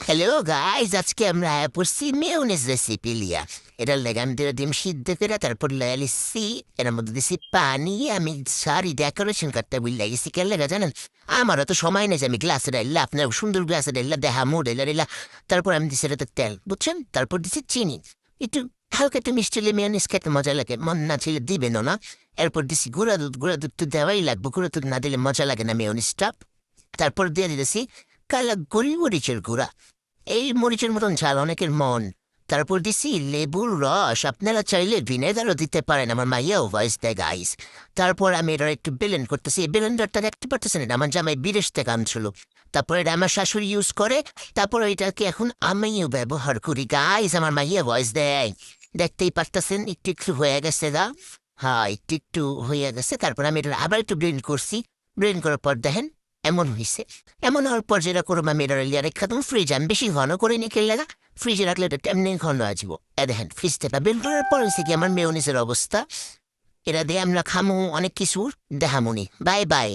Hello guys, আজকে আমরা পড়ছি মেয়োনিজ রেসিপি লিয়া। এটার লেগে আমি দুটো ডিম সিদ্ধ করে তারপর লয়া লিখছি, এর মধ্যে দিছি পানি। আমি সারি ডেকোরেশন করতে বুঝলে গেছি কেন লেগে জানেন? আমারও তো সময় নেই যে আমি গ্লাসে ডাইলা আপনার সুন্দর গ্লাসে ডাইলা দেখামো ডাইলা। তারপর আমি দিছি এটাতে তেল, বুঝছেন? তারপর দিছি চিনি, একটু হালকা একটু মিষ্টি হলে মেয়োনিজ খেতে মজা লাগে, মন না ছিল দিবেন না। এরপর দিছি গুঁড়া দুধ তো দেওয়াই লাগবে, গুঁড়া দুধ না দিলে মজা লাগে না মেয়োনিজটা। তারপর দিয়ে দিতেছি কালা গোলমরিচের গুঁড়া, এই মরিচের মতন ঝাল অনেকের মন। তারপর দিছি লেবুর রস, আপনারা চাইলে ভিনেগারও দিতে পারেন, আমার মাইয়াও ভয়েস দেয় গাইস। তারপর আমি এটা একটু ব্লেন্ড করতেছি, এই ব্লেন্ডারটা দেখতে পারতেছেন, এটা আমার জামাই বিদেশ থেকে আনছিল। তারপর এটা আমার শাশুড়ি ইউজ করে, তারপর এটাকে এখন আমিও ব্যবহার করি গাইস, আমার মাইয়া ভয়েস দেয়। দেখতেই পারতেছেন একটু একটু হয়ে গেছে গা। হ্যাঁ, একটু একটু হয়ে গেছে। তারপর আমি এটা আবার একটু ব্লেন্ড করছি, ব্লেন্ড করার পর দেখেন এমন হয়েছে। এমন হওয়ার পর যেটা করবো আমি এটা রেখে দেবো ফ্রিজ। আমি বেশি ঘন করে নিয়ে খেলে লাগা, ফ্রিজে রাখলে এটা এমনি ঘন আসবো। দেখেন ফ্রিজ থেকে বের করার পর হয়েছে কি আমার মেয়োনিজের অবস্থা। এটা দিয়ে আমরা খামো অনেক কিছু দেখামুনি। Bye bye.